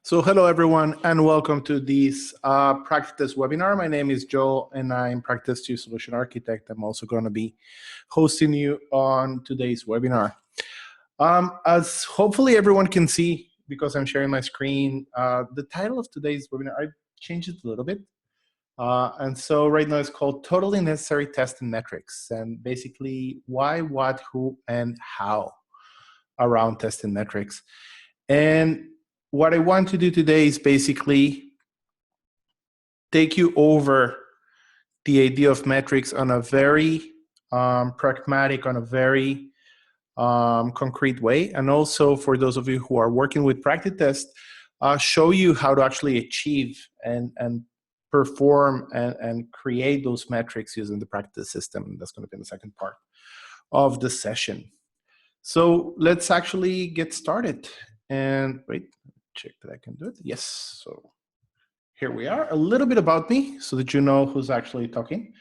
So hello everyone and welcome to this PractiTest webinar. My name is Joel and I'm PractiTest 2 Solution Architect. I'm also going to be hosting you on today's webinar. As hopefully everyone can see, because I'm sharing my screen, the title of today's webinar, I changed it a little bit. And so right now it's called Totally Necessary Testing Metrics, and basically why, what, who, and how around testing metrics. And what I want to do today is basically take you over the idea of metrics on a very pragmatic, on a very concrete way. And also for those of you who are working with PractiTest, show you how to actually achieve and perform and create those metrics using the PractiTest system. And that's going to be the second part of the session. So let's actually get started. And wait, check that I can do it. Yes, so here we are. A little bit about me so that you know who's actually talking.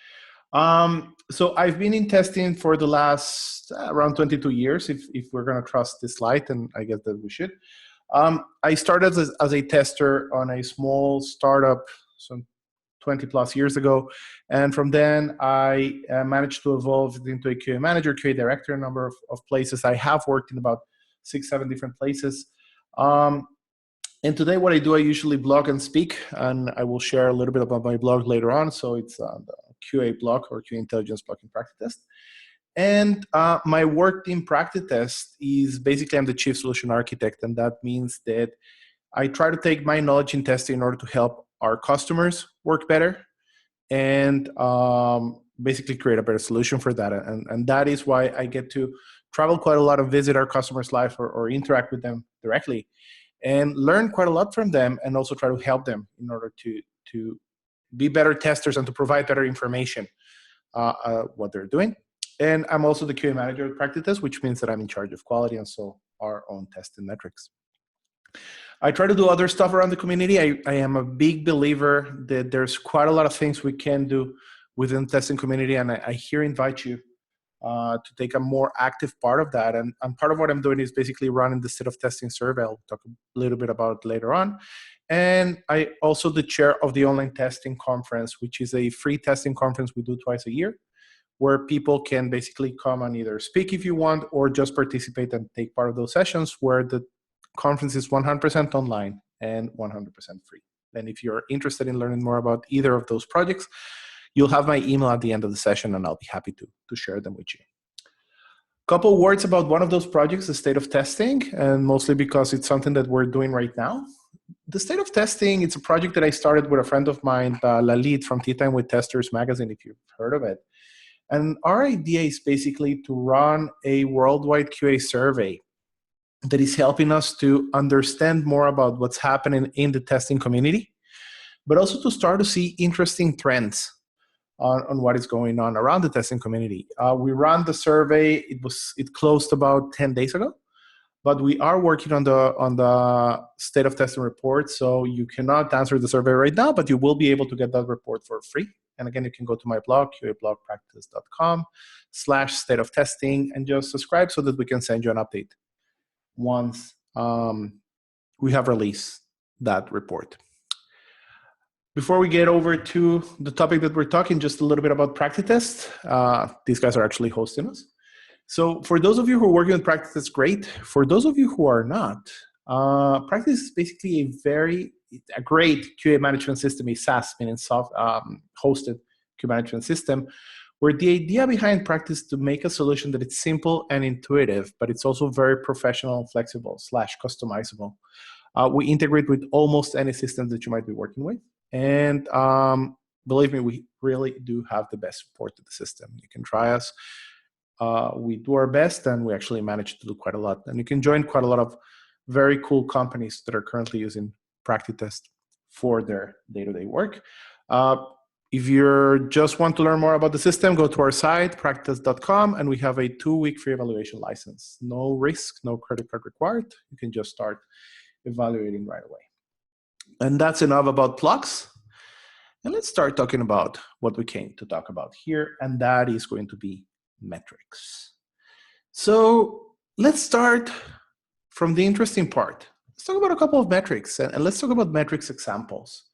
So I've been in testing for the last around 22 years, if we're gonna trust this slide, and I guess that we should. I started as a tester on a small startup some 20 plus years ago. And from then I managed to evolve into a QA manager, QA director, a number of places. I have worked in about 6-7 different places. And today what I do, I usually blog and speak, and I will share a little bit about my blog later on. So it's the QA blog or QA Intelligence blog in PractiTest. And my work in PractiTest is basically I'm the chief solution architect, and that means that I try to take my knowledge in testing in order to help our customers work better and basically create a better solution for that. And that is why I get to travel quite a lot and visit our customers live or interact with them directly and learn quite a lot from them, and also try to help them in order to be better testers and to provide better information what they're doing. And I'm also the QA manager at PractiTest, which means that I'm in charge of quality and so our own testing metrics. I try to do other stuff around the community. I am a big believer that there's quite a lot of things we can do within the testing community, and I here invite you to take a more active part of that. And part of what I'm doing is basically running the state of testing survey. I'll talk a little bit about it later on. And I also the chair of the online testing conference, which is a free testing conference we do twice a year, where people can basically come and either speak if you want or just participate and take part of those sessions, where the conference is 100% online and 100% free. And if you're interested in learning more about either of those projects, you'll have my email at the end of the session, and I'll be happy to share them with you. Couple words about one of those projects, the state of testing, and mostly because it's something that we're doing right now. The state of testing, it's a project that I started with a friend of mine, Lalit from Tea Time with Testers magazine, if you've heard of it. And our idea is basically to run a worldwide QA survey that is helping us to understand more about what's happening in the testing community, but also to start to see interesting trends on what is going on around the testing community. We ran the survey, it closed about 10 days ago, but we are working on the state of testing report, so you cannot answer the survey right now, but you will be able to get that report for free. And again, you can go to my blog, qablogpractice.com/state of testing, and just subscribe so that we can send you an update once we have released that report. Before we get over to the topic that we're talking, just a little bit about PractiTest. These guys are actually hosting us. So for those of you who are working with PractiTest, great. For those of you who are not, PractiTest is basically a great QA management system, a SaaS, meaning hosted QA management system, where the idea behind PractiTest is to make a solution that it's simple and intuitive, but it's also very professional, flexible, /customizable. We integrate with almost any system that you might be working with. And believe me, we really do have the best support to the system. You can try us. We do our best, and we actually manage to do quite a lot. And you can join quite a lot of very cool companies that are currently using PractiTest for their day-to-day work. If you just want to learn more about the system, go to our site, practice.com, and we have a 2-week free evaluation license. No risk, no credit card required. You can just start evaluating right away. And that's enough about plugs. And let's start talking about what we came to talk about here, and that is going to be metrics. So let's start from the interesting part. let's talk about a couple of metrics, and let's talk about metrics examples.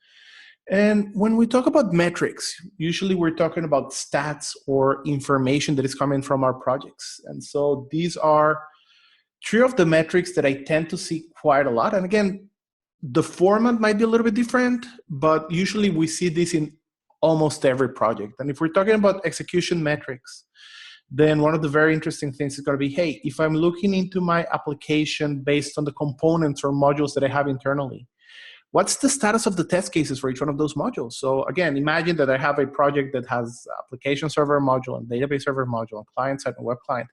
And when we talk about metrics, usually we're talking about stats or information that is coming from our projects. And so these are three of the metrics that I tend to see quite a lot. And again, the format might be a little bit different, but usually we see this in almost every project. And if we're talking about execution metrics, then one of the very interesting things is going to be, hey, if I'm looking into my application based on the components or modules that I have internally, what's the status of the test cases for each one of those modules? So again, imagine that I have a project that has application server module and database server module and client side and web client.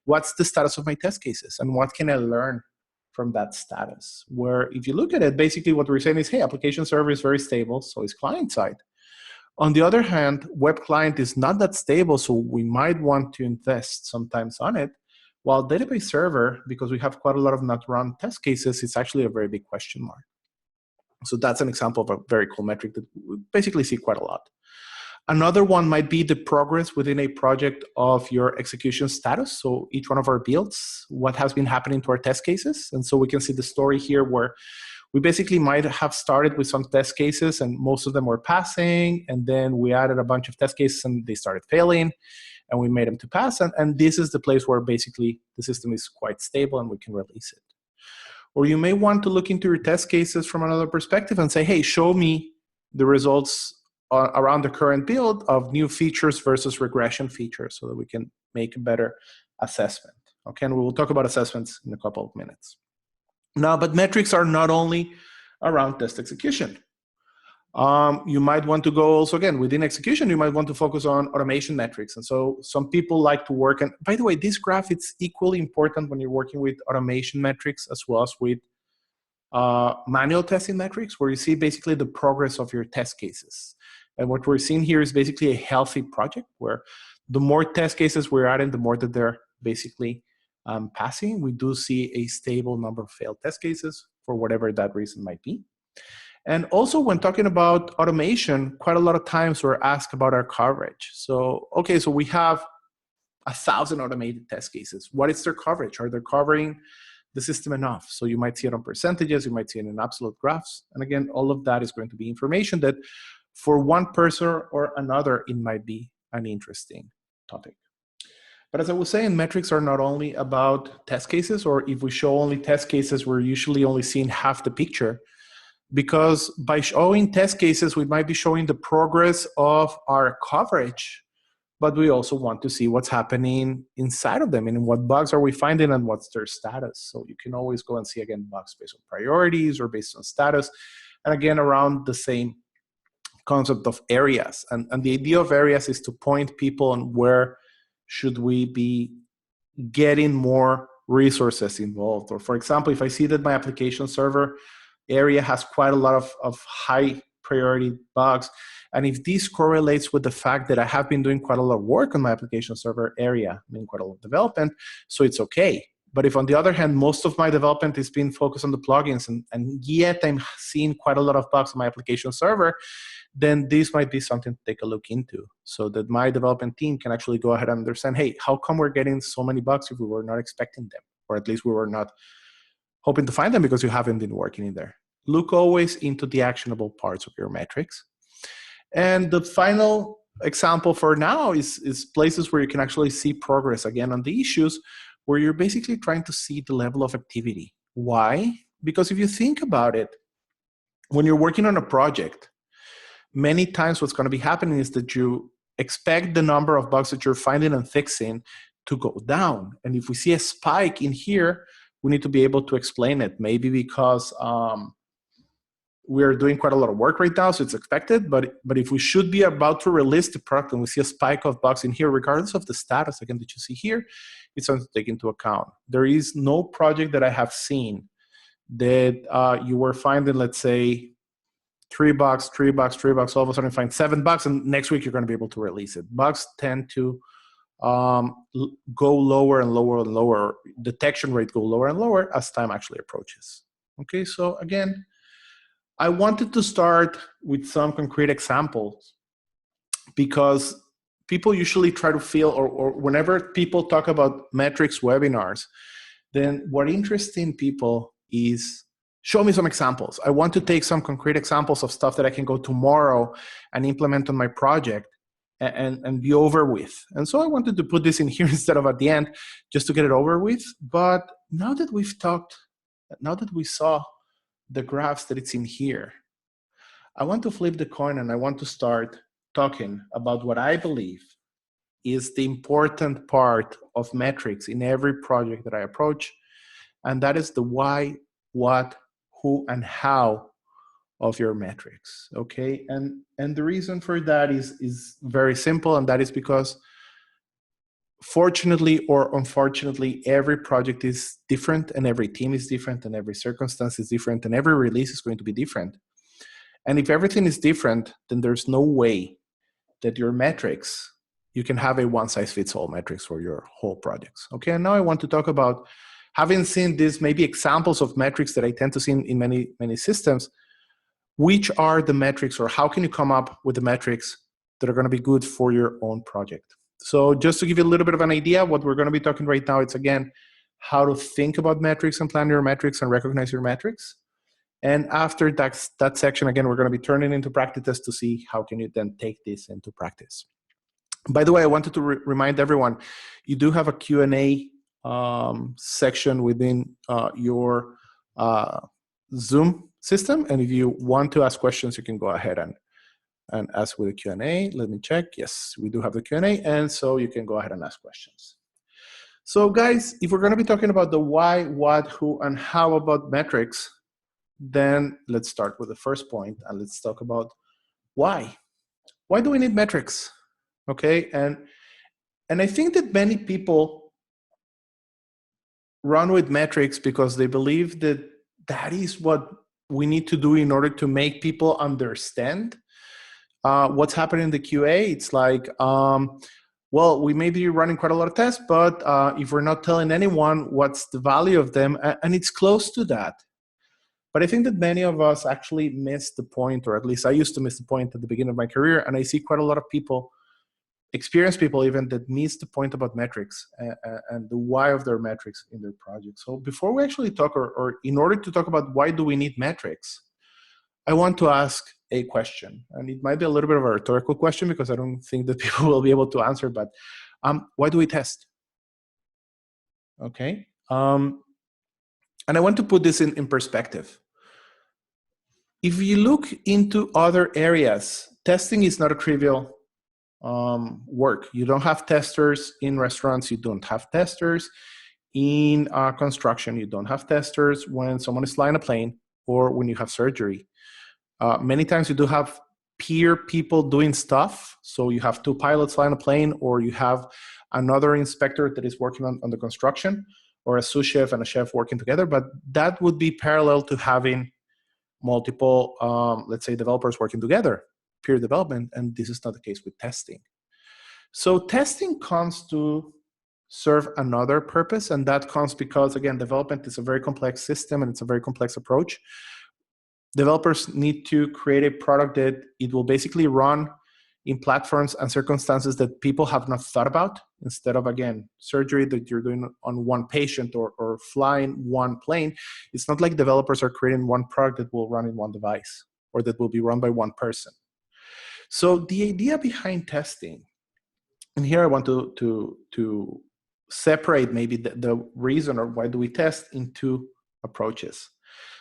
What's the status of my test cases? And what can I learn from that status? Where if you look at it, basically what we're saying is, hey, application server is very stable, so is client side. On the other hand, web client is not that stable, so we might want to invest sometimes on it. While database server, because we have quite a lot of not run test cases, it's actually a very big question mark. So that's an example of a very cool metric that we basically see quite a lot. Another one might be the progress within a project of your execution status. So each one of our builds, what has been happening to our test cases. And so we can see the story here where we basically might have started with some test cases and most of them were passing. And then we added a bunch of test cases and they started failing and we made them to pass. And this is the place where basically the system is quite stable and we can release it. Or you may want to look into your test cases from another perspective and say, hey, show me the results around the current build of new features versus regression features so that we can make a better assessment. Okay, and we will talk about assessments in a couple of minutes. Now, but metrics are not only around test execution. You might want to go also, again, within execution, you might want to focus on automation metrics. And so some people like to work, and by the way, this graph, it's equally important when you're working with automation metrics as well as with manual testing metrics, where you see basically the progress of your test cases. And what we're seeing here is basically a healthy project where the more test cases we're adding, the more that they're basically passing. We do see a stable number of failed test cases for whatever that reason might be. And also when talking about automation, quite a lot of times we're asked about our coverage. So, okay, so we have 1,000 automated test cases. What is their coverage? Are they covering the system enough? So you might see it on percentages, you might see it in absolute graphs. And again, all of that is going to be information that for one person or another, it might be an interesting topic. But as I was saying, metrics are not only about test cases, or if we show only test cases, we're usually only seeing half the picture. Because by showing test cases, we might be showing the progress of our coverage, but we also want to see what's happening inside of them and what bugs are we finding and what's their status. So you can always go and see, again, bugs based on priorities or based on status. And again, around the same concept of areas. And the idea of areas is to point people on where should we be getting more resources involved. Or for example, if I see that my application server area has quite a lot of high priority bugs, and if this correlates with the fact that I have been doing quite a lot of work on my application server area, I mean quite a lot of development, so it's okay. But if on the other hand, most of my development is being focused on the plugins and yet I'm seeing quite a lot of bugs on my application server, then this might be something to take a look into so that my development team can actually go ahead and understand, hey, how come we're getting so many bugs if we were not expecting them? Or at least we were not hoping to find them because you haven't been working in there. Look always into the actionable parts of your metrics. And the final example for now is places where you can actually see progress, again, on the issues, where you're basically trying to see the level of activity. Why? Because if you think about it, when you're working on a project, many times what's going to be happening is that you expect the number of bugs that you're finding and fixing to go down. And if we see a spike in here, we need to be able to explain it. Maybe because we're doing quite a lot of work right now, so it's expected. But if we should be about to release the product and we see a spike of bugs in here, regardless of the status, again, that you see here, it's something to take into account. There is no project that I have seen that you were finding, let's say, 3 bugs, all of a sudden find 7 bugs, and next week you're going to be able to release it. Bugs tend to go lower and lower and lower. Detection rate go lower and lower as time actually approaches. Okay, so again, I wanted to start with some concrete examples because people usually try to feel, or whenever people talk about metrics webinars, then what interesting people is show me some examples. I want to take some concrete examples of stuff that I can go tomorrow and implement on my project and be over with. And so I wanted to put this in here instead of at the end, just to get it over with. But now that we've talked, now that we saw the graphs that it's in here, I want to flip the coin and I want to start talking about what I believe is the important part of metrics in every project that I approach. And that is the why, what, who, and how of your metrics, okay? And the reason for that is very simple, and that is because fortunately or unfortunately, every project is different, and every team is different, and every circumstance is different, and every release is going to be different. And if everything is different, then there's no way that your metrics, you can have a one-size-fits-all metrics for your whole projects, okay? And now I want to talk about, having seen these maybe examples of metrics that I tend to see in many systems, which are the metrics, or how can you come up with the metrics that are going to be good for your own project? So just to give you a little bit of an idea, what we're going to be talking right now, it's again, how to think about metrics and plan your metrics and recognize your metrics. And after that section, again, we're going to be turning into PractiTest to see how can you then take this into practice. By the way, I wanted to remind everyone, you do have a Q&A section within your Zoom system. And if you want to ask questions, you can go ahead and ask with the Q&A. Let me check. Yes, we do have the Q&A. And so you can go ahead and ask questions. So guys, if we're going to be talking about the why, what, who, and how about metrics, then let's start with the first point and let's talk about why. Why do we need metrics? Okay, and I think that many people run with metrics because they believe that that is what we need to do in order to make people understand what's happening in the QA. It's like, well, we may be running quite a lot of tests, but if we're not telling anyone what's the value of them, and it's close to that. But I think that many of us actually miss the point, or at least I used to miss the point at the beginning of my career, and I see quite a lot of people, experienced people even, that miss the point about metrics and the why of their metrics in their project. So before we actually talk, or in order to talk about why do we need metrics, I want to ask a question. And it might be a little bit of a rhetorical question because I don't think that people will be able to answer, but why do we test? Okay. And I want to put this in perspective. If you look into other areas, testing is not a trivial work. You don't have testers in restaurants. You don't have testers in construction. You don't have testers when someone is flying a plane or when you have surgery. Many times you do have peer people doing stuff. So you have two pilots flying a plane, or you have another inspector that is working on the construction, or a sous chef and a chef working together. But that would be parallel to having multiple, let's say, developers working together, peer development, and this is not the case with testing. So testing comes to serve another purpose, and that comes because, again, development is a very complex system and it's a very complex approach. Developers need to create a product that it will basically run in platforms and circumstances that people have not thought about, instead of, again, surgery that you're doing on one patient or flying one plane. It's not like developers are creating one product that will run in one device or that will be run by one person. So the idea behind testing, and here I want to separate maybe the reason, or why do we test, in two approaches.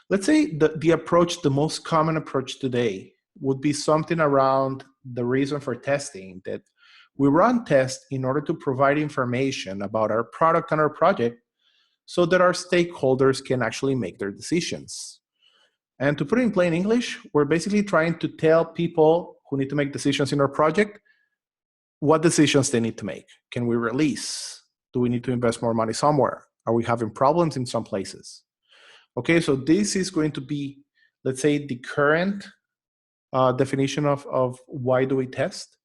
Let's say the approach, the most common approach today, would be something around the reason for testing, that we run tests in order to provide information about our product and our project so that our stakeholders can actually make their decisions. And to put it in plain English, we're basically trying to tell people who need to make decisions in our project what decisions they need to make. Can we release? Do we need to invest more money somewhere? Are we having problems in some places? Okay, so this is going to be, let's say, the current definition of why do we test.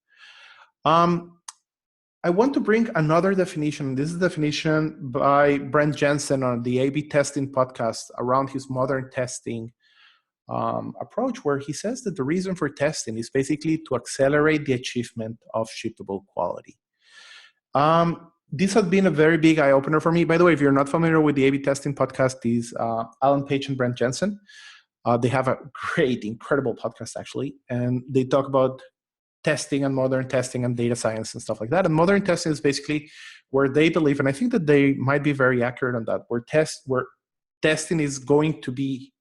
I want to bring another definition. This is a definition by Brent Jensen on the A/B testing podcast around his modern testing approach, where he says that the reason for testing is basically to accelerate the achievement of shippable quality. this has been a very big eye-opener for me. By the way, if you're not familiar with the A/B testing podcast, is Alan Page and Brent Jensen. They have a great, incredible podcast, actually, and they talk about testing and modern testing and data science and stuff like that. And modern testing is basically where they believe, and I think that they might be very accurate on that, where testing is going to be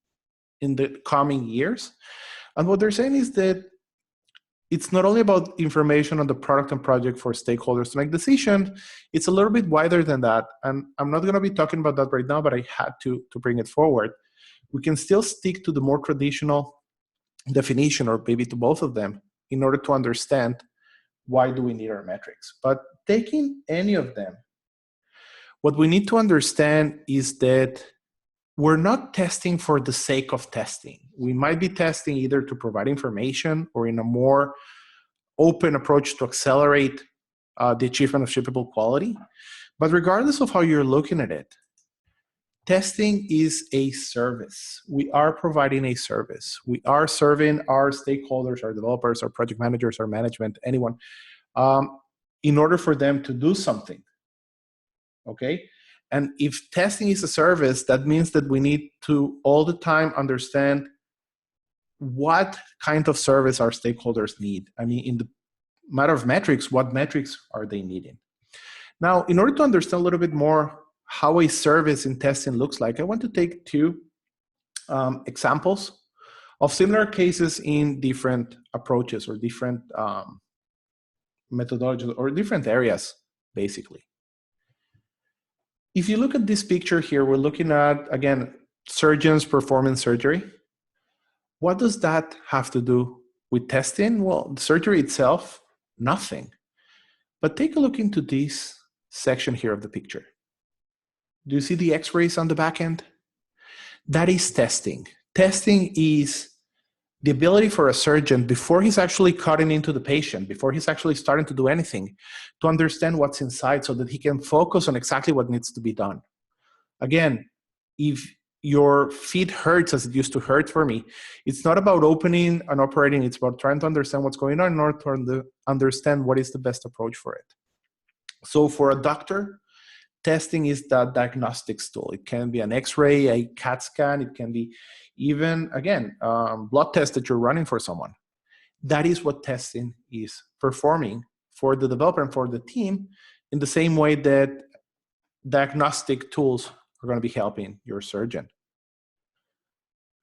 in the coming years. And what they're saying is that it's not only about information on the product and project for stakeholders to make decisions, it's a little bit wider than that. And I'm not going to be talking about that right now, but I had to bring it forward. We can still stick to the more traditional definition, or maybe to both of them, in order to understand why do we need our metrics. But taking any of them, what we need to understand is that we're not testing for the sake of testing. We might be testing either to provide information or in a more open approach to accelerate the achievement of shippable quality. But regardless of how you're looking at it, testing is a service. We are providing a service. We are serving our stakeholders, our developers, our project managers, our management, anyone, in order for them to do something, okay? And if testing is a service, that means that we need to all the time understand what kind of service our stakeholders need. I mean, in the matter of metrics, what metrics are they needing? Now, in order to understand a little bit more how a service in testing looks like, I want to take two examples of similar cases in different approaches or different methodologies or different areas, basically. If you look at this picture here, we're looking at, again, surgeons performing surgery. What does that have to do with testing? Well, the surgery itself, nothing. But take a look into this section here of the picture. Do you see the x-rays on the back end? That is testing. Testing is the ability for a surgeon, before he's actually cutting into the patient, before he's actually starting to do anything, to understand what's inside so that he can focus on exactly what needs to be done. Again, if your feet hurts as it used to hurt for me, it's not about opening and operating, it's about trying to understand what's going on in order to understand what is the best approach for it. So for a doctor, testing is that diagnostics tool. It can be an x-ray, a CAT scan, it can be even, again, blood test that you're running for someone. That is what testing is performing for the developer and for the team, in the same way that diagnostic tools are going to be helping your surgeon.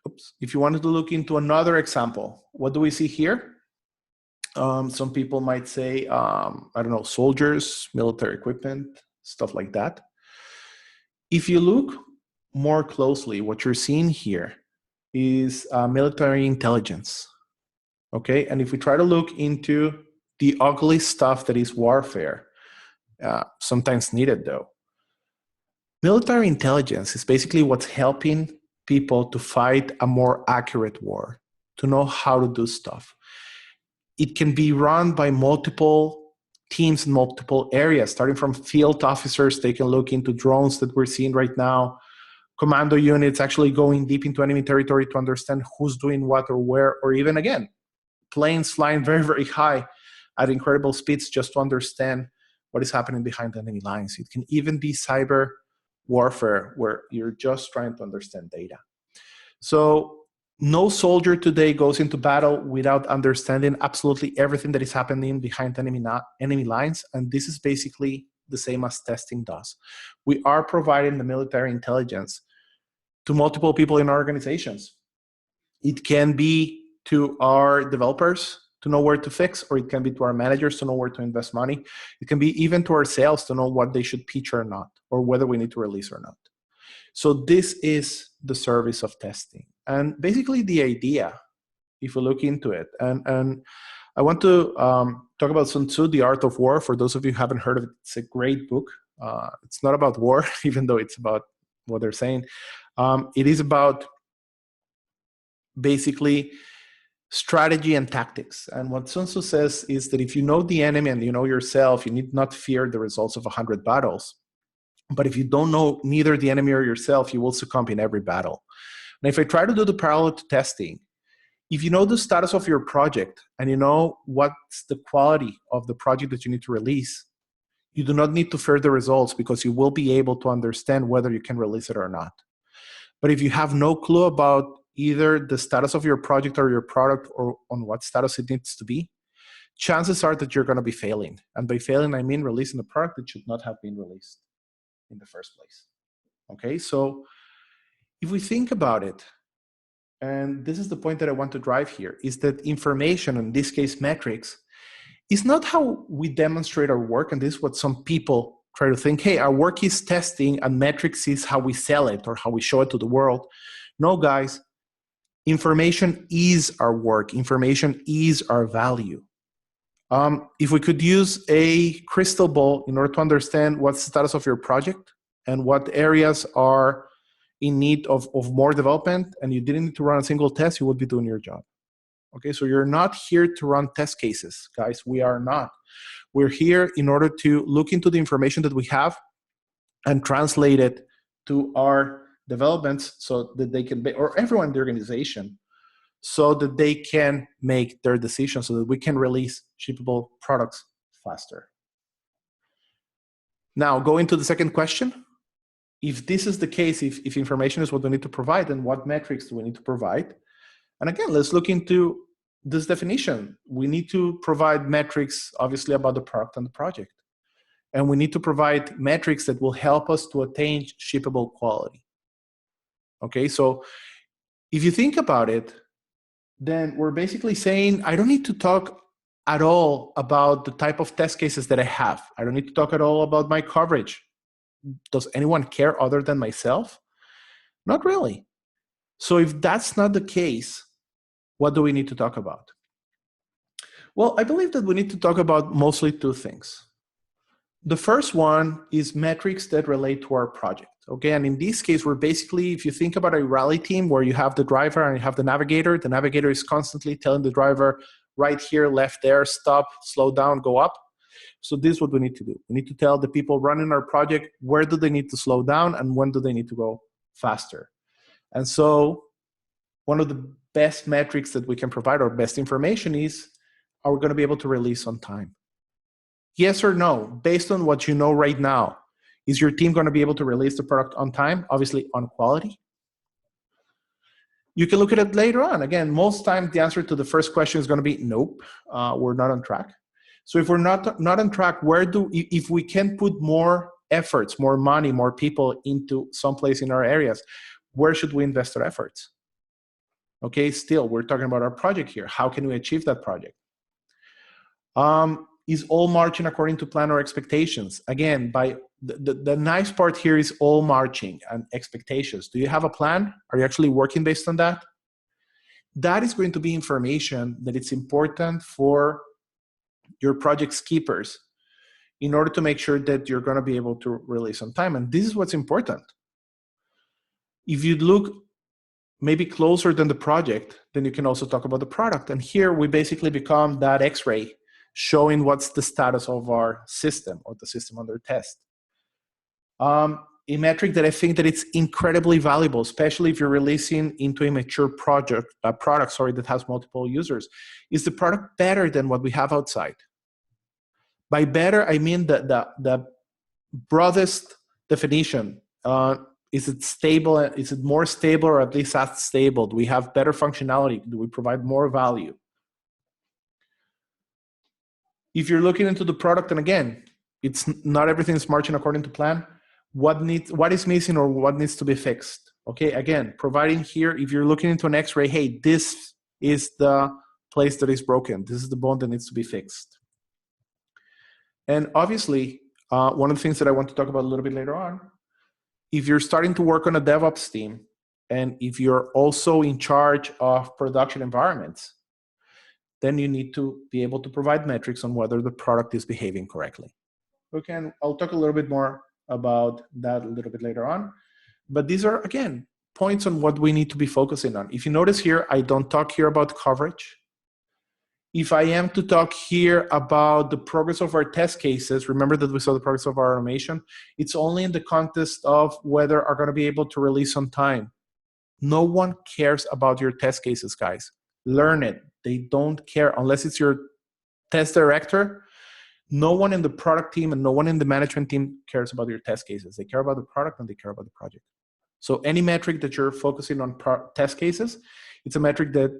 Oops. If you wanted to look into another example, what do we see here? Some people might say, I don't know, soldiers, military equipment, stuff like that. If you look more closely, what you're seeing here is military intelligence, okay? And if we try to look into the ugly stuff that is warfare, sometimes needed though, military intelligence is basically what's helping people to fight a more accurate war, to know how to do stuff. It can be run by multiple teams in multiple areas, starting from field officers. They can look into drones that we're seeing right now, commando units actually going deep into enemy territory to understand who's doing what or where, or even, again, planes flying very, very high at incredible speeds just to understand what is happening behind enemy lines. It can even be cyber warfare, where you're just trying to understand data. So no soldier today goes into battle without understanding absolutely everything that is happening behind enemy lines. And this is basically the same as testing does. We are providing the military intelligence to multiple people in our organizations. It can be to our developers to know where to fix, or it can be to our managers to know where to invest money. It can be even to our sales to know what they should pitch or not, or whether we need to release or not. So this is the service of testing. And basically the idea, if we look into it, and I want to talk about Sun Tzu, The Art of War. For those of you who haven't heard of it, it's a great book. It's not about war, even though it's about what they're saying. It is about basically strategy and tactics. And what Sun Tzu says is that if you know the enemy and you know yourself, you need not fear the results of 100 battles. But if you don't know neither the enemy or yourself, you will succumb in every battle. Now, if I try to do the parallel to testing, if you know the status of your project and you know what's the quality of the project that you need to release, you do not need to fear the results because you will be able to understand whether you can release it or not. But if you have no clue about either the status of your project or your product or on what status it needs to be, chances are that you're going to be failing. And by failing, I mean releasing a product that should not have been released in the first place. Okay, so if we think about it, and this is the point that I want to drive here, is that information, in this case metrics, is not how we demonstrate our work. And this is what some people try to think, hey, our work is testing and metrics is how we sell it or how we show it to the world. No, guys, information is our work. Information is our value. If we could use a crystal ball in order to understand what's the status of your project and what areas are in need of more development, and you didn't need to run a single test, you would be doing your job. Okay, so you're not here to run test cases, guys. We are not. We're here in order to look into the information that we have and translate it to our developments so that they can be, or everyone in the organization, so that they can make their decisions so that we can release shippable products faster. Now, going to the second question. If this is the case, if information is what we need to provide, then what metrics do we need to provide? And again, let's look into this definition. We need to provide metrics, obviously, about the product and the project. And we need to provide metrics that will help us to attain shippable quality. Okay, so if you think about it, then we're basically saying, I don't need to talk at all about the type of test cases that I have. I don't need to talk at all about my coverage. Does anyone care other than myself? Not really. So if that's not the case, what do we need to talk about? Well, I believe that we need to talk about mostly two things. The first one is metrics that relate to our project. Okay, and in this case, we're basically, if you think about a rally team where you have the driver and you have the navigator is constantly telling the driver, right here, left there, stop, slow down, go up. So this is what we need to do. We need to tell the people running our project where do they need to slow down and when do they need to go faster. And so one of the best metrics that we can provide, or best information, is, are we going to be able to release on time? Yes or no, based on what you know right now, is your team going to be able to release the product on time, obviously on quality? You can look at it later on. Again, most times the answer to the first question is going to be nope, we're not on track. So if we're not on track, if we can put more efforts, more money, more people into someplace in our areas, where should we invest our efforts? Okay, still, we're talking about our project here. How can we achieve that project? Is all marching according to plan or expectations? Again, by the nice part here is all marching and expectations. Do you have a plan? Are you actually working based on that? That is going to be information that it's important for your project's keepers in order to make sure that you're going to be able to release on time. And this is what's important. If you look maybe closer than the project, then you can also talk about the product. And here we basically become that X-ray showing what's the status of our system or the system under test. A metric that I think that it's incredibly valuable, especially if you're releasing into a mature product that has multiple users, is the product better than what we have outside? By better, I mean the broadest definition. Is it stable? Is it more stable, or at least as stable? Do we have better functionality? Do we provide more value? If you're looking into the product, and again, it's not everything is marching according to plan, what is missing or what needs to be fixed? Okay, again, providing here, if you're looking into an X-ray, hey, this is the place that is broken. This is the bone that needs to be fixed. And obviously, one of the things that I want to talk about a little bit later on, if you're starting to work on a DevOps team, and if you're also in charge of production environments, then you need to be able to provide metrics on whether the product is behaving correctly. Okay, I'll talk a little bit more about that a little bit later on. But these are, again, points on what we need to be focusing on. If you notice here, I don't talk here about coverage. If I am to talk here about the progress of our test cases, remember that we saw the progress of our automation, it's only in the context of whether are going to be able to release on time. No one cares about your test cases, guys. Learn it. They don't care unless it's your test director. No one in the product team and no one in the management team cares about your test cases. They care about the product and they care about the project. So any metric that you're focusing on test cases, it's a metric that,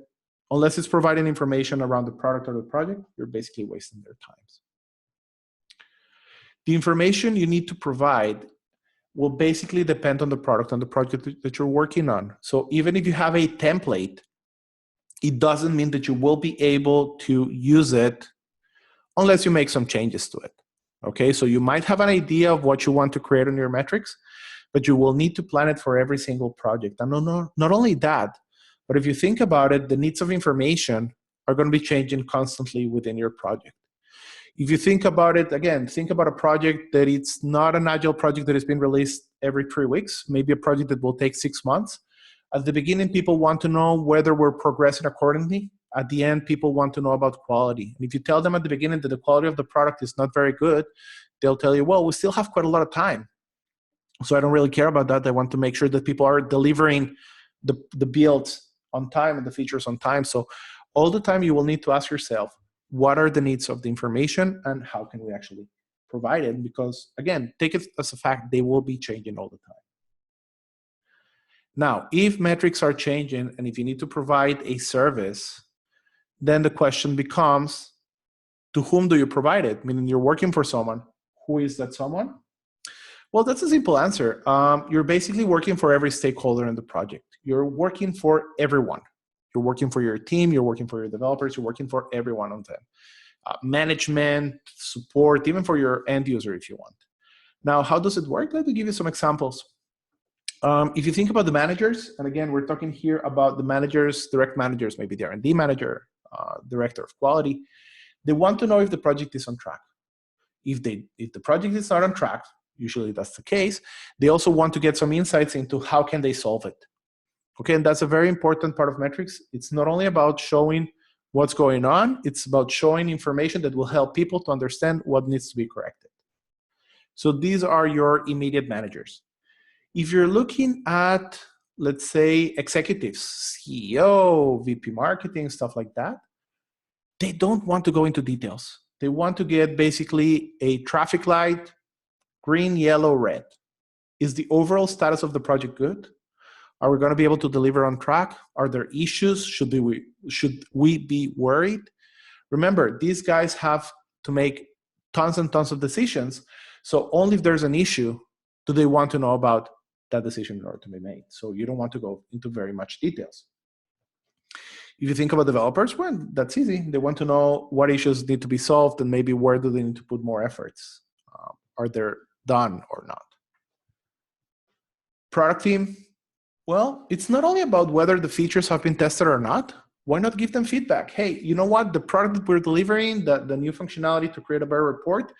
unless it's providing information around the product or the project, you're basically wasting their times. The information you need to provide will basically depend on the product and the project that you're working on. So even if you have a template, it doesn't mean that you will be able to use it unless you make some changes to it. Okay, so you might have an idea of what you want to create on your metrics, but you will need to plan it for every single project. And not only that, but if you think about it, the needs of information are going to be changing constantly within your project. If you think about it, again, think about a project that it's not an agile project that is being released every 3 weeks, maybe a project that will take 6 months. At the beginning, people want to know whether we're progressing accordingly. At the end, people want to know about quality. And if you tell them at the beginning that the quality of the product is not very good, they'll tell you, well, we still have quite a lot of time. So I don't really care about that. I want to make sure that people are delivering the builds on time and the features on time. So all the time you will need to ask yourself, what are the needs of the information and how can we actually provide it? Because again, take it as a fact, they will be changing all the time. Now, if metrics are changing and if you need to provide a service, then the question becomes, to whom do you provide it? Meaning you're working for someone. Who is that someone? Well, that's a simple answer. You're basically working for every stakeholder in the project. You're working for everyone. You're working for your team. You're working for your developers. You're working for everyone on them. Management, support, even for your end user if you want. Now, how does it work? Let me give you some examples. If you think about the managers, and again, we're talking here about the managers, direct managers, maybe the R&D manager, director of quality. They want to know if the project is on track. If the project is not on track, usually that's the case, they also want to get some insights into how can they solve it. Okay, and that's a very important part of metrics. It's not only about showing what's going on, it's about showing information that will help people to understand what needs to be corrected. So these are your immediate managers. If you're looking at, let's say, executives, CEO, VP marketing, stuff like that, they don't want to go into details. They want to get basically a traffic light, green, yellow, red. Is the overall status of the project good? Are we going to be able to deliver on track? Are there issues? Should we be worried? Remember, these guys have to make tons and tons of decisions. So only if there's an issue do they want to know about that decision in order to be made. So you don't want to go into very much details. If you think about developers, well, that's easy. They want to know what issues need to be solved and maybe where do they need to put more efforts. Are they done or not? Product team, well, it's not only about whether the features have been tested or not. Why not give them feedback? Hey, you know what? The product that we're delivering, the new functionality to create a better report,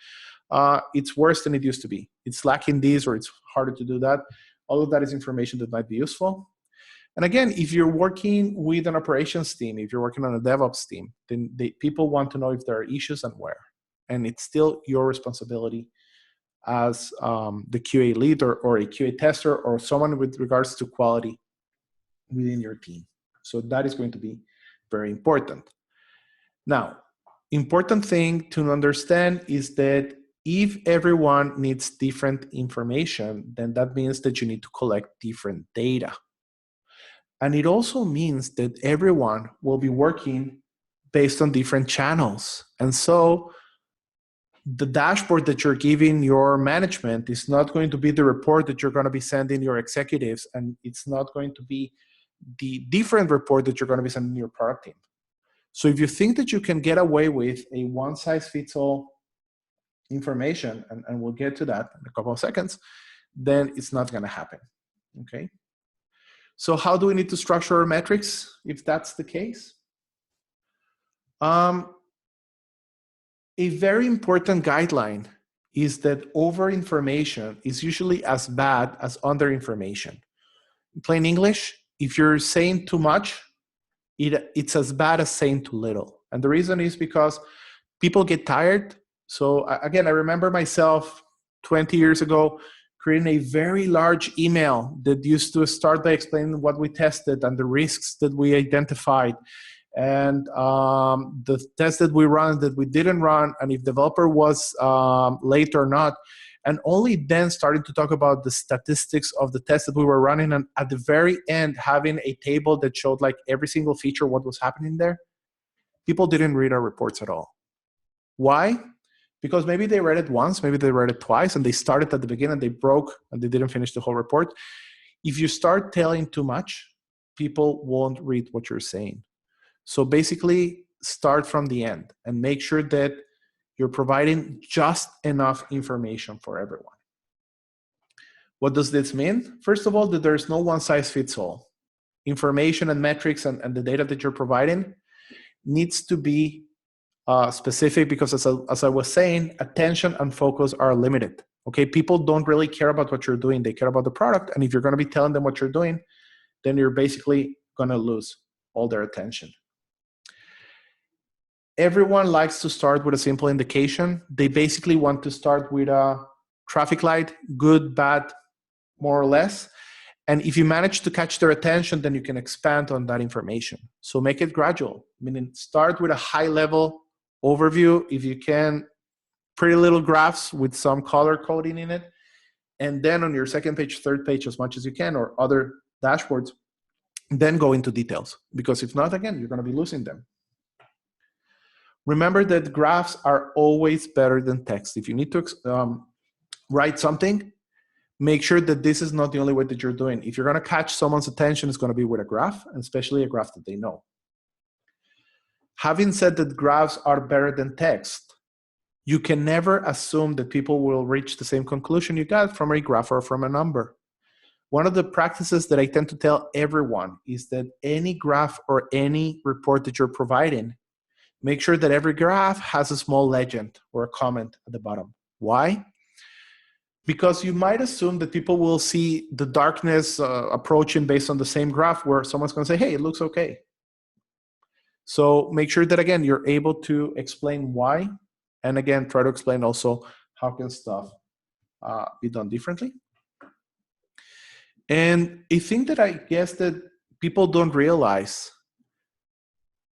it's worse than it used to be. It's lacking this or it's harder to do that. All of that is information that might be useful. And again, if you're working with an operations team, if you're working on a DevOps team, then people want to know if there are issues and where. And it's still your responsibility as the QA lead or a QA tester or someone with regards to quality within your team. So that is going to be very important. Now, important thing to understand is that if everyone needs different information, then that means that you need to collect different data. And it also means that everyone will be working based on different channels. And so the dashboard that you're giving your management is not going to be the report that you're going to be sending your executives, and it's not going to be the different report that you're going to be sending your product team. So if you think that you can get away with a one-size-fits-all information, and we'll get to that in a couple of seconds, then it's not going to happen, okay? So how do we need to structure our metrics if that's the case? A very important guideline is that over-information is usually as bad as under-information. In plain English, if you're saying too much, it's as bad as saying too little. And the reason is because people get tired. So again, I remember myself 20 years ago creating a very large email that used to start by explaining what we tested and the risks that we identified. and the test that we run, that we didn't run, and if developer was late or not, and only then starting to talk about the statistics of the test that we were running, and at the very end having a table that showed like every single feature, what was happening there. People didn't read our reports at all. Why? Because maybe they read it once, maybe they read it twice, and they started at the beginning, they broke, and they didn't finish the whole report. If you start telling too much, people won't read what you're saying. So basically, start from the end and make sure that you're providing just enough information for everyone. What does this mean? First of all, that there's no one size fits all. Information and metrics and the data that you're providing needs to be specific, because as I was saying, attention and focus are limited. Okay, people don't really care about what you're doing. They care about the product. And if you're going to be telling them what you're doing, then you're basically going to lose all their attention. Everyone likes to start with a simple indication. They basically want to start with a traffic light, good, bad, more or less. And if you manage to catch their attention, then you can expand on that information. So make it gradual, meaning start with a high level overview. If you can, pretty little graphs with some color coding in it. And then on your second page, third page, as much as you can, or other dashboards, then go into details. Because if not, again, you're going to be losing them. Remember that graphs are always better than text. If you need to write something, make sure that this is not the only way that you're doing. If you're going to catch someone's attention, it's going to be with a graph, and especially a graph that they know. Having said that graphs are better than text, you can never assume that people will reach the same conclusion you got from a graph or from a number. One of the practices that I tend to tell everyone is that any graph or any report that you're providing, make sure that every graph has a small legend or a comment at the bottom. Why? Because you might assume that people will see the darkness approaching based on the same graph, where someone's going to say, hey, it looks okay. So make sure that, again, you're able to explain why. And again, try to explain also how can stuff be done differently. And a thing that I guess that people don't realize,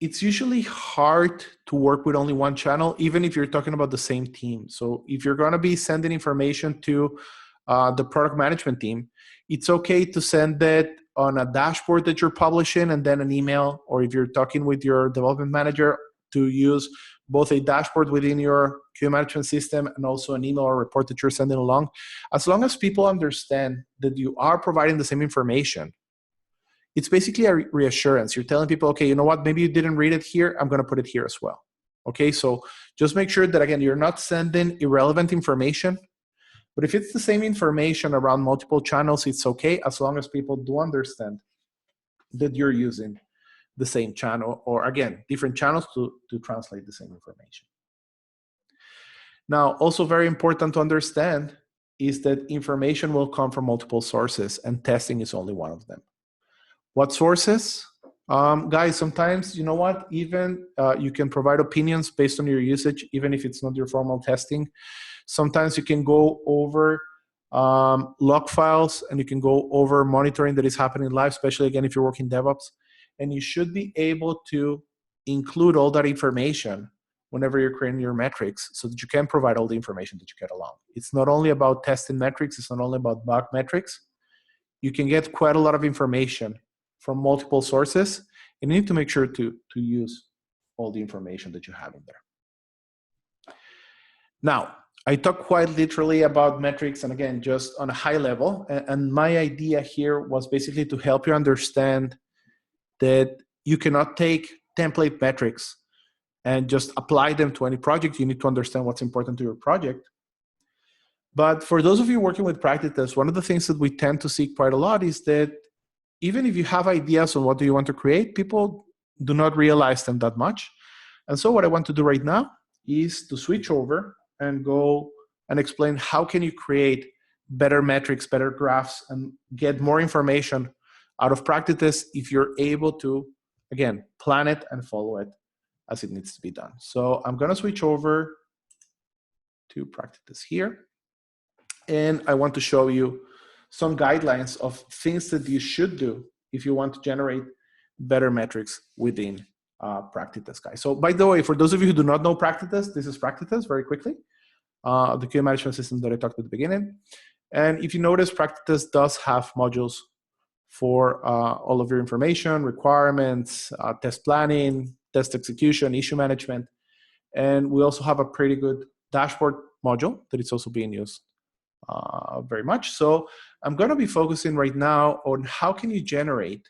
it's usually hard to work with only one channel, even if you're talking about the same team. So if you're going to be sending information to the product management team, it's okay to send that on a dashboard that you're publishing and then an email, or if you're talking with your development manager, to use both a dashboard within your queue management system and also an email or report that you're sending along. As long as people understand that you are providing the same information, it's basically a reassurance. You're telling people, okay, you know what, maybe you didn't read it here, I'm going to put it here as well. Okay, so just make sure that, again, you're not sending irrelevant information. But if it's the same information around multiple channels, it's okay, as long as people do understand that you're using the same channel, or again, different channels to translate the same information. Now, also very important to understand is that information will come from multiple sources, and testing is only one of them. What sources? Guys, sometimes, you know what, even you can provide opinions based on your usage, even if it's not your formal testing. Sometimes you can go over log files, and you can go over monitoring that is happening live, especially, again, if you're working DevOps. And you should be able to include all that information whenever you're creating your metrics, so that you can provide all the information that you get along. It's not only about testing metrics, it's not only about bug metrics. You can get quite a lot of information from multiple sources, and you need to make sure to use all the information that you have in there. Now, I talk quite literally about metrics, and again, just on a high level, and my idea here was basically to help you understand that you cannot take template metrics and just apply them to any project. You need to understand what's important to your project. But for those of you working with PractiTest, one of the things that we tend to see quite a lot is that even if you have ideas on what do you want to create, people do not realize them that much. And so what I want to do right now is to switch over and go and explain how can you create better metrics, better graphs, and get more information out of PractiTest if you're able to, again, plan it and follow it as it needs to be done. So I'm going to switch over to PractiTest here. And I want to show you some guidelines of things that you should do if you want to generate better metrics within PractiTest guy. So by the way, for those of you who do not know PractiTest, this is PractiTest very quickly, the QA management system that I talked at the beginning. And if you notice, PractiTest does have modules for all of your information, requirements, test planning, test execution, issue management. And we also have a pretty good dashboard module that is also being used very much. So I'm going to be focusing right now on how can you generate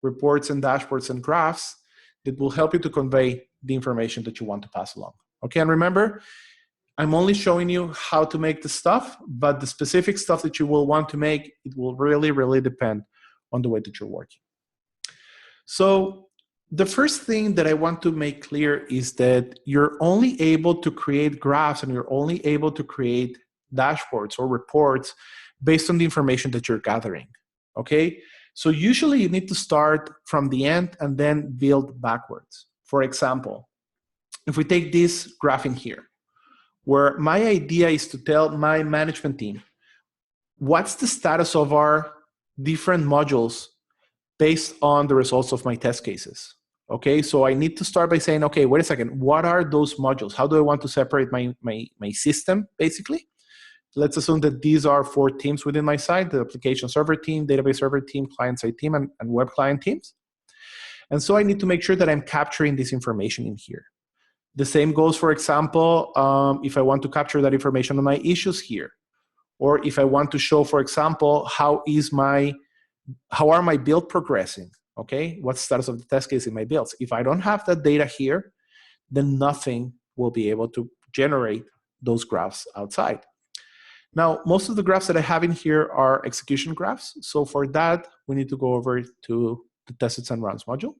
reports and dashboards and graphs that will help you to convey the information that you want to pass along. Okay, and remember, I'm only showing you how to make the stuff, but the specific stuff that you will want to make, it will really, really depend on the way that you're working. So the first thing that I want to make clear is that you're only able to create graphs and you're only able to create dashboards or reports based on the information that you're gathering, okay? So usually you need to start from the end and then build backwards. For example, if we take this graph in here, where my idea is to tell my management team, what's the status of our different modules based on the results of my test cases. Okay, so I need to start by saying, okay, wait a second, what are those modules? How do I want to separate my system, basically? Let's assume that these are 4 teams within my site: the application server team, database server team, client-side team, and web client teams. And so I need to make sure that I'm capturing this information in here. The same goes, for example, if I want to capture that information on my issues here, or if I want to show, for example, how are my build progressing, okay? What's the status of the test case in my builds? If I don't have that data here, then nothing will be able to generate those graphs outside. Now, most of the graphs that I have in here are execution graphs. So for that, we need to go over to the tests and runs module.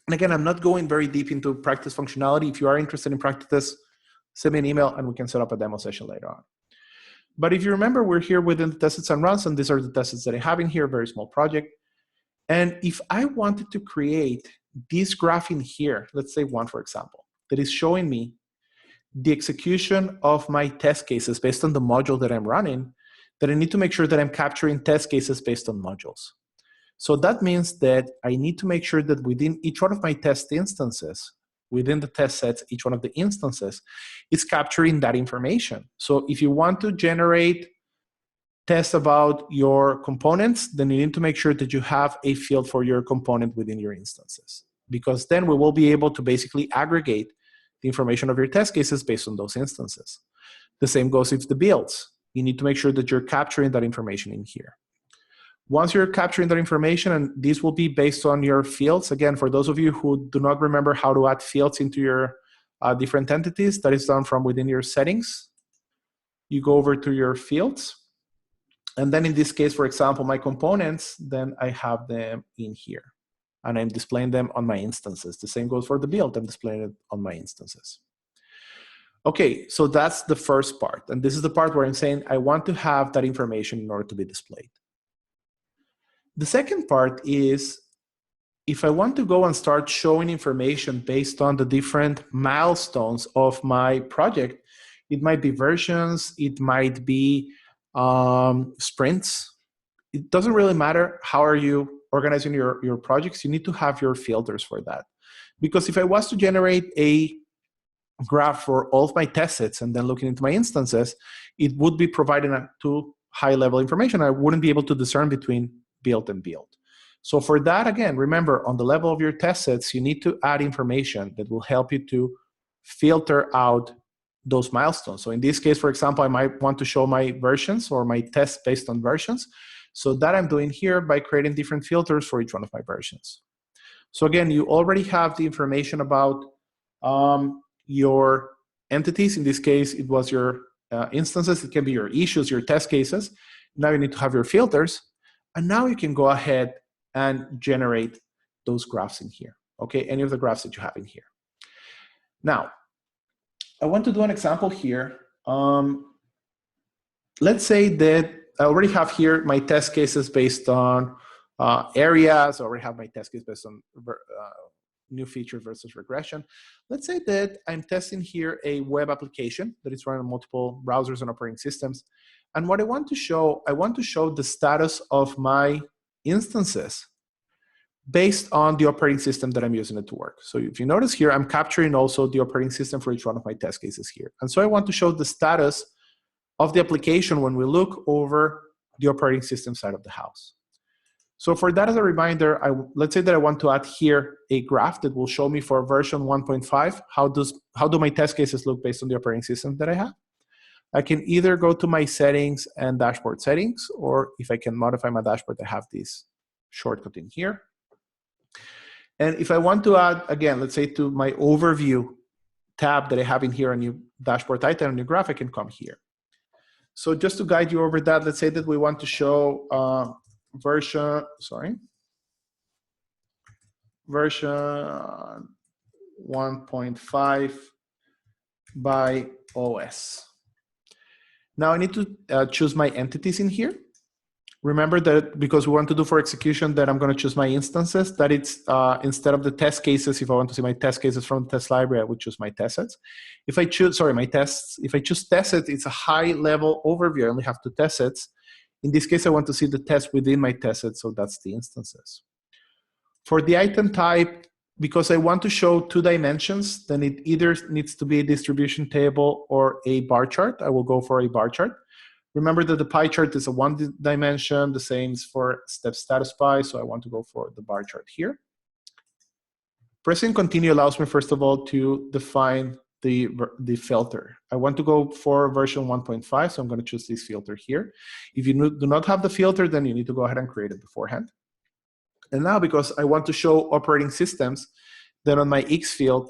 And again, I'm not going very deep into practice functionality. If you are interested in PractiTest, send me an email and we can set up a demo session later on. But if you remember, we're here within the tests and runs, and these are the tests that I have in here, a very small project. And if I wanted to create this graph in here, let's say one, for example, that is showing me the execution of my test cases based on the module that I'm running, then I need to make sure that I'm capturing test cases based on modules. So that means that I need to make sure that within each one of my test instances, within the test sets, each one of the instances is capturing that information. So if you want to generate tests about your components, then you need to make sure that you have a field for your component within your instances, because then we will be able to basically aggregate the information of your test cases based on those instances. The same goes with the builds. You need to make sure that you're capturing that information in here. Once you're capturing that information, and these will be based on your fields, again, for those of you who do not remember how to add fields into your different entities, that is done from within your settings. You go over to your fields. And then in this case, for example, my components, then I have them in here. And I'm displaying them on my instances. The same goes for the build. I'm displaying it on my instances. Okay, so that's the first part. And this is the part where I'm saying I want to have that information in order to be displayed. The second part is if I want to go and start showing information based on the different milestones of my project, it might be versions, it might be sprints. It doesn't really matter how are you organizing your projects. You need to have your filters for that. Because if I was to generate a graph for all of my test sets and then looking into my instances, it would be providing a too high level information. I wouldn't be able to discern between build and build. So for that, again, remember on the level of your test sets, you need to add information that will help you to filter out those milestones. So in this case, for example, I might want to show my versions or my tests based on versions. So that I'm doing here by creating different filters for each one of my versions. So again, you already have the information about your entities. In this case, it was your instances. It can be your issues, your test cases. Now you need to have your filters. And now you can go ahead and generate those graphs in here. Okay, any of the graphs that you have in here. Now, I want to do an example here. Let's say that I already have here my test cases based on areas. I already have my test case based on new feature versus regression. Let's say that I'm testing here a web application that is running on multiple browsers and operating systems. And what I want to show the status of my instances based on the operating system that I'm using it to work. So if you notice here, I'm capturing also the operating system for each one of my test cases here. And so I want to show the status of the application when we look over the operating system side of the house. So for that, as a reminder, let's say that I want to add here a graph that will show me for version 1.5, how do my test cases look based on the operating system that I have. I can either go to my settings and dashboard settings, or if I can modify my dashboard, I have this shortcut in here. And if I want to add, again, let's say to my overview tab that I have in here, a new dashboard item, a new graph, I can come here. So just to guide you over that, let's say that we want to show version 1.5 by OS. Now I need to choose my entities in here. Remember that because we want to do for execution that I'm going to choose my instances, that it's instead of the test cases, if I want to see my test cases from the test library, I would choose my test sets. If I choose, my tests, if I choose test sets, it's a high level overview. I only have 2 test sets. In this case, I want to see the test within my test set, so that's the instances. For the item type, because I want to show 2 dimensions, then it either needs to be a distribution table or a bar chart. I will go for a bar chart. Remember that the pie chart is a 1 dimension, the same is for step status pie, so I want to go for the bar chart here. Pressing continue allows me, first of all, to define the filter. I want to go for version 1.5, so I'm going to choose this filter here. If you do not have the filter, then you need to go ahead and create it beforehand. And now, because I want to show operating systems, then on my X field,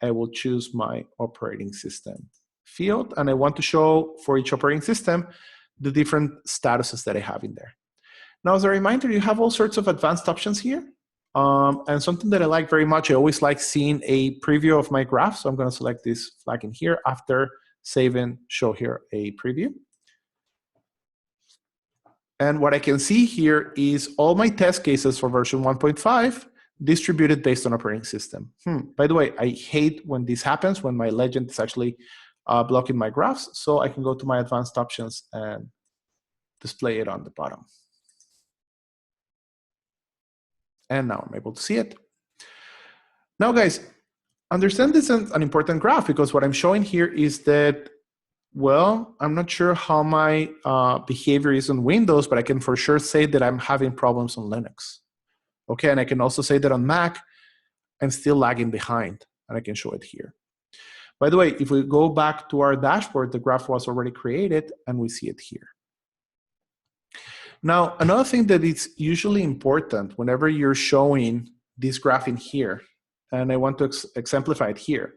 I will choose my operating system field, and I want to show for each operating system the different statuses that I have in there. Now, as a reminder, you have all sorts of advanced options here. And something that I like very much, I always like seeing a preview of my graph. So I'm going to select this flag in here after save and show here a preview. And what I can see here is all my test cases for version 1.5 distributed based on operating system. By the way, I hate when this happens, when my legend is actually blocking my graphs. So I can go to my advanced options and display it on the bottom. And now I'm able to see it. Now, guys, understand this is an important graph because what I'm showing here is that, well, I'm not sure how my behavior is on Windows, but I can for sure say that I'm having problems on Linux. Okay, and I can also say that on Mac, I'm still lagging behind, and I can show it here. By the way, if we go back to our dashboard, the graph was already created, and we see it here. Now, another thing that is usually important whenever you're showing this graph in here, and I want to exemplify it here,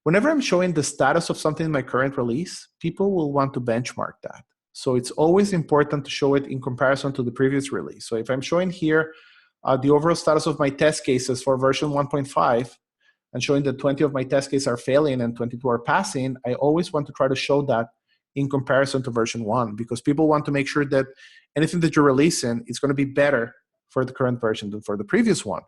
whenever I'm showing the status of something in my current release, people will want to benchmark that. So it's always important to show it in comparison to the previous release. So if I'm showing here the overall status of my test cases for version 1.5, and showing that 20 of my test cases are failing and 22 are passing, I always want to try to show that in comparison to version 1, because people want to make sure that anything that you're releasing is going to be better for the current version than for the previous one.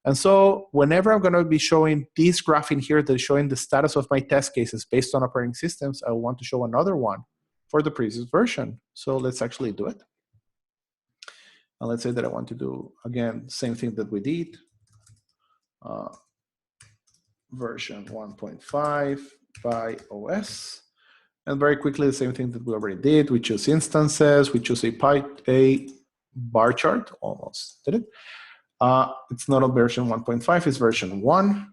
And so whenever I'm going to be showing this graph in here that is showing the status of my test cases based on operating systems, I want to show another one for the previous version. So let's actually do it. And let's say that I want to do, again, same thing that we did. Version 1.5 by OS. And very quickly, the same thing that we already did. We choose instances. We choose a bar chart. Almost did it. It's not on version 1.5. It's version 1.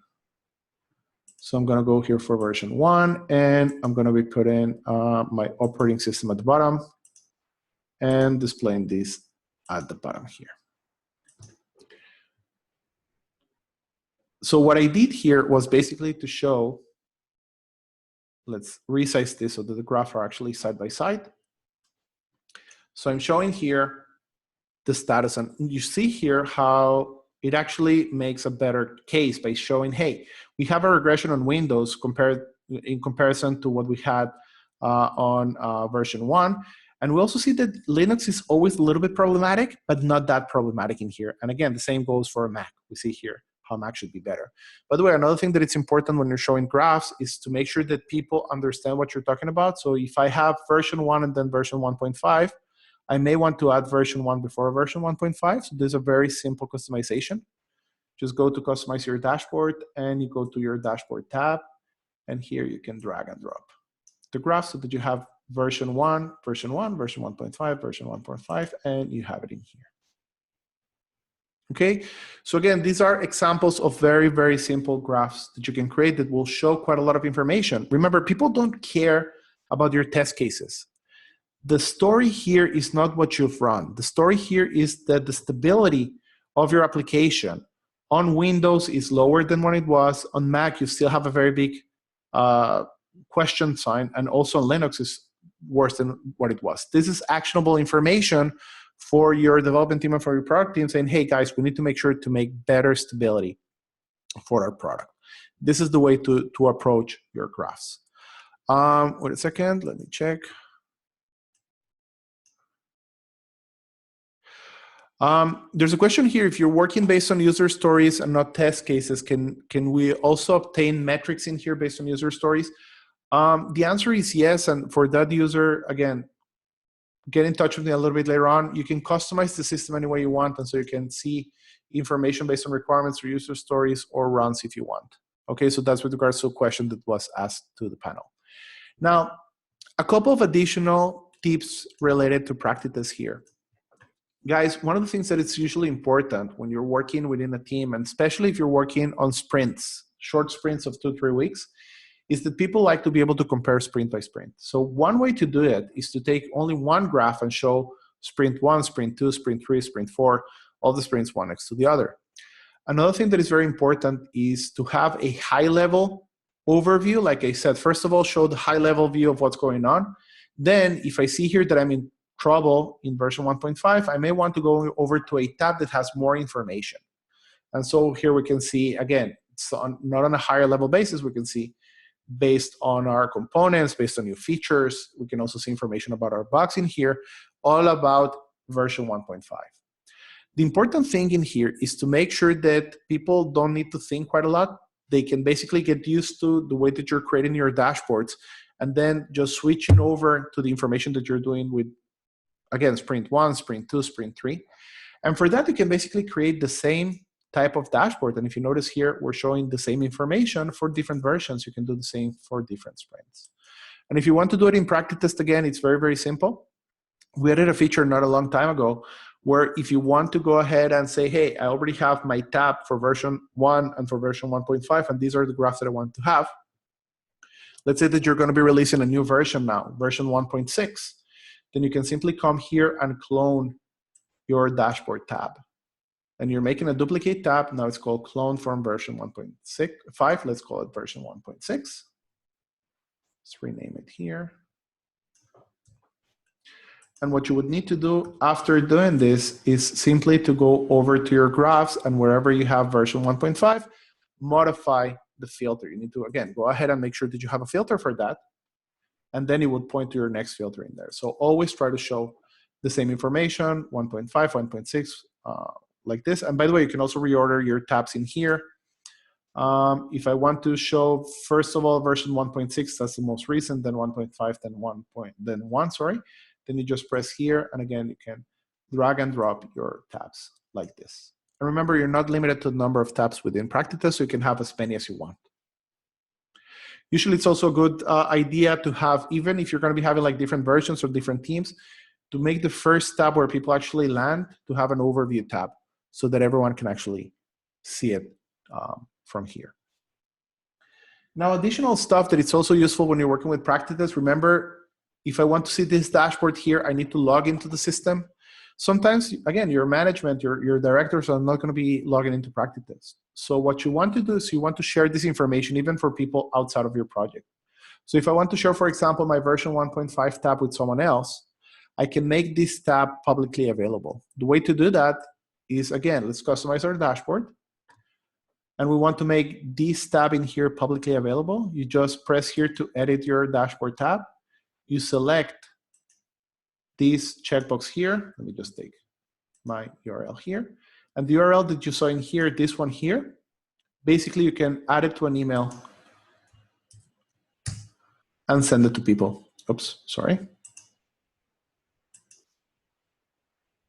So I'm going to go here for version 1. And I'm going to be putting my operating system at the bottom and displaying this at the bottom here. So what I did here was basically to show, let's resize this so that the graphs are actually side by side. So I'm showing here the status, and you see here how it actually makes a better case by showing, hey, we have a regression on Windows in comparison to what we had on version 1. And we also see that Linux is always a little bit problematic, but not that problematic in here. And again, the same goes for Mac. We see here how Mac should be better. By the way, another thing that it's important when you're showing graphs is to make sure that people understand what you're talking about. So if I have version 1 and then version 1.5, I may want to add version 1 before version 1.5. So there's a very simple customization. just go to customize your dashboard and you go to your dashboard tab. And here you can drag and drop the graph so that you have version 1, version 1, version 1.5, version 1.5, and you have it in here. Okay, so again, these are examples of very, very simple graphs that you can create that will show quite a lot of information. Remember, people don't care about your test cases. The story here is not what you've run. The story here is that the stability of your application on Windows is lower than when it was. On Mac, you still have a very big question sign, and also on Linux is worse than what it was. This is actionable information for your development team and for your product team saying, hey guys, we need to make sure to make better stability for our product. This is the way to approach your graphs. Wait a second, let me check. There's a question here, if you're working based on user stories and not test cases, can we also obtain metrics in here based on user stories? The answer is yes, and for that user, again, get in touch with me a little bit later on. You can customize the system any way you want, and so you can see information based on requirements or user stories or runs if you want. Okay, so that's with regards to a question that was asked to the panel. Now, a couple of additional tips related to PractiTest here. Guys, one of the things that is usually important when you're working within a team, and especially if you're working on sprints, short sprints of 2-3 weeks, is that people like to be able to compare sprint by sprint. So one way to do it is to take only one graph and show sprint 1, sprint 2, sprint 3, sprint 4, all the sprints one next to the other. Another thing that is very important is to have a high-level overview. Like I said, first of all, show the high-level view of what's going on. Then if I see here that I'm in trouble in version 1.5, I may want to go over to a tab that has more information. And so here we can see, again, it's not on a higher level basis, we can see based on our components, based on new features. We can also see information about our bugs in here, all about version 1.5. The important thing in here is to make sure that people don't need to think quite a lot. They can basically get used to the way that you're creating your dashboards and then just switching over to the information that you're doing with, again, sprint 1, sprint 2, sprint 3. And for that, you can basically create the same type of dashboard. And if you notice here, we're showing the same information for different versions. You can do the same for different sprints. And if you want to do it in PractiTest, again, it's very, very simple. We added a feature not a long time ago where if you want to go ahead and say, hey, I already have my tab for version 1 and for version 1.5, and these are the graphs that I want to have. Let's say that you're going to be releasing a new version now, version 1.6. Then you can simply come here and clone your dashboard tab. And you're making a duplicate tab. Now it's called clone from version 1.5. Let's call it version 1.6. Let's rename it here. And what you would need to do after doing this is simply to go over to your graphs, and wherever you have version 1.5, modify the filter. You need to, again, go ahead and make sure that you have a filter for that. And then it would point to your next filter in there. So always try to show the same information, 1.5, 1.6, like this. And by the way, you can also reorder your tabs in here. If I want to show, first of all, version 1.6, that's the most recent, then 1.5, then 1, sorry. Then you just press here, and again, you can drag and drop your tabs like this. And remember, you're not limited to the number of tabs within PractiTest, so you can have as many as you want. Usually, it's also a good idea to have, even if you're going to be having like different versions or different teams, to make the first tab where people actually land to have an overview tab so that everyone can actually see it from here. Now, additional stuff that it's also useful when you're working with PractiTest, remember, if I want to see this dashboard here, I need to log into the system. Sometimes, again, your management, your directors are not going to be logging into PractiTest. So what you want to do is you want to share this information even for people outside of your project. So if I want to share, for example, my version 1.5 tab with someone else, I can make this tab publicly available. The way to do that is, again, let's customize our dashboard. And we want to make this tab in here publicly available. You just press here to edit your dashboard tab. You select this checkbox here. Let me just take my URL here. And the URL that you saw in here, this one here, basically you can add it to an email and send it to people. Oops, sorry.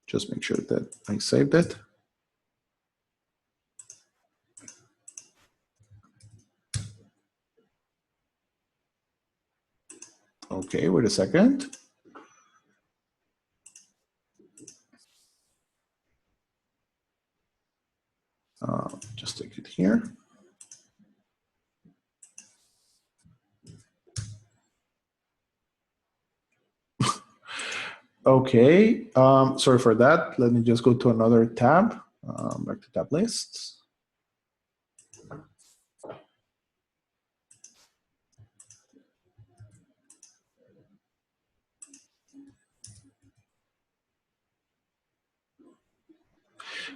Just make sure that I saved it. Okay, wait a second. Just take it here. Okay, sorry for that. Let me just go to another tab, back to tab lists.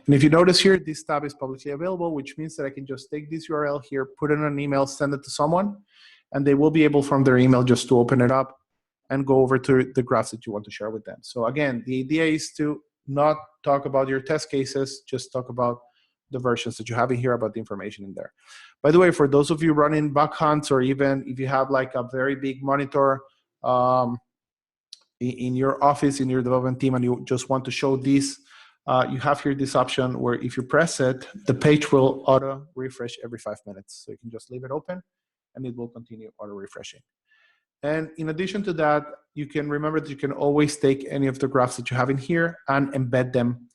And if you notice here, this tab is publicly available, which means that I can just take this URL here, put it in an email, send it to someone, and they will be able from their email just to open it up and go over to the graphs that you want to share with them. So again, the idea is to not talk about your test cases, just talk about the versions that you have in here, about the information in there. By the way, for those of you running bug hunts, or even if you have like a very big monitor in your office, in your development team, and you just want to show this, you have here this option where if you press it, the page will auto refresh every 5 minutes. So you can just leave it open and it will continue auto refreshing. And in addition to that, you can remember that you can always take any of the graphs that you have in here and embed them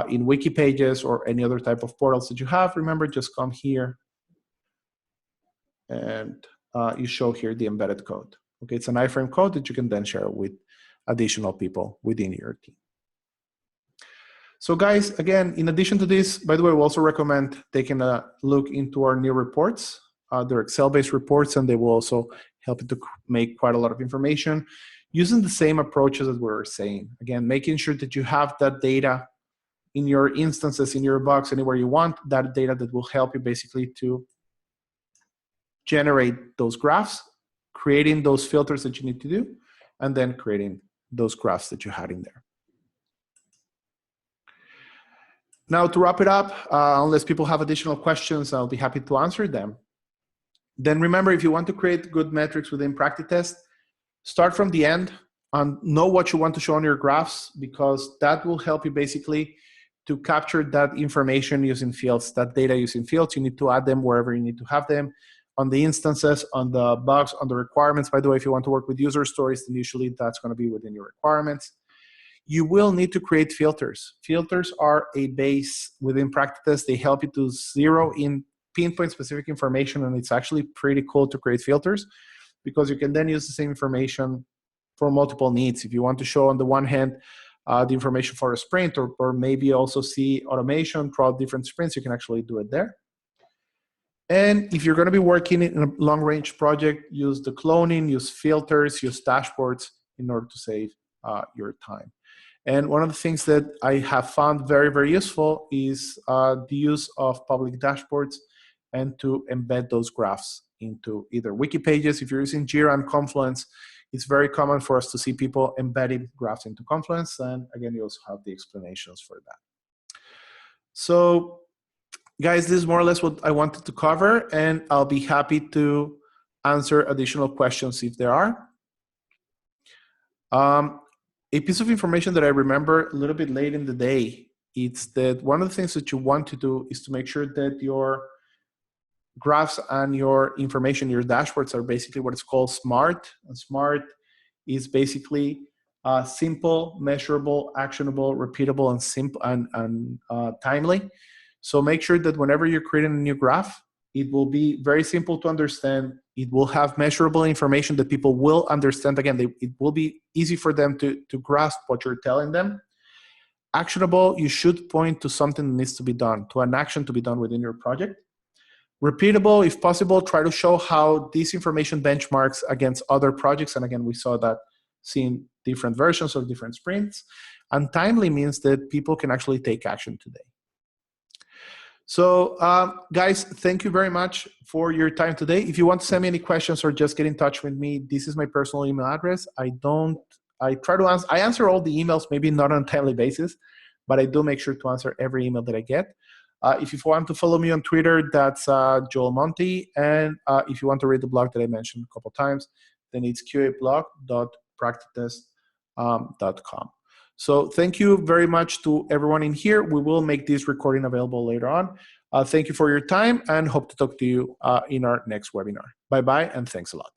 in wiki pages or any other type of portals that you have. Remember, just come here and you show here the embedded code. Okay, it's an iframe code that you can then share with additional people within your team. So guys, again, in addition to this, by the way, we also recommend taking a look into our new reports. They're Excel-based reports, and they will also help you to make quite a lot of information using the same approaches as we were saying. Again, making sure that you have that data in your instances, in your box, anywhere you want, that data that will help you basically to generate those graphs, creating those filters that you need to do, and then creating those graphs that you had in there. Now, to wrap it up, unless people have additional questions, I'll be happy to answer them. Then remember, if you want to create good metrics within PractiTest, start from the end and know what you want to show on your graphs, because that will help you basically to capture that information using fields, that data using fields. You need to add them wherever you need to have them, on the instances, on the bugs, on the requirements. By the way, if you want to work with user stories, then usually that's going to be within your requirements. You will need to create filters. Filters are a base within PractiTest. They help you to zero in pinpoint specific information, and it's actually pretty cool to create filters because you can then use the same information for multiple needs. If you want to show on the one hand the information for a sprint, or maybe also see automation throughout different sprints, you can actually do it there. And if you're going to be working in a long-range project, use the cloning, use filters, use dashboards in order to save your time. And one of the things that I have found very, very useful is the use of public dashboards and to embed those graphs into either wiki pages. If you're using Jira and Confluence, it's very common for us to see people embedding graphs into Confluence. And again, you also have the explanations for that. So guys, this is more or less what I wanted to cover, and I'll be happy to answer additional questions if there are. A piece of information that I remember a little bit late in the day, it's that one of the things that you want to do is to make sure that your graphs and your information, your dashboards, are basically what is called SMART. And SMART is basically simple, measurable, actionable, repeatable, and simple and timely. So make sure that whenever you're creating a new graph, it will be very simple to understand. It will have measurable information that people will understand. Again, it will be easy for them to grasp what you're telling them. Actionable, you should point to something that needs to be done, to an action to be done within your project. Repeatable, if possible, try to show how this information benchmarks against other projects. And again, we saw that seeing different versions of different sprints. And timely means that people can actually take action today. So guys, thank you very much for your time today. If you want to send me any questions or just get in touch with me, this is my personal email address. I answer all the emails, maybe not on a timely basis, but I do make sure to answer every email that I get. If you want to follow me on Twitter, that's Joel Monty. And if you want to read the blog that I mentioned a couple of times, then it's qablog.practitest.com. So thank you very much to everyone in here. We will make this recording available later on. Thank you for your time and hope to talk to you in our next webinar. Bye-bye, and thanks a lot.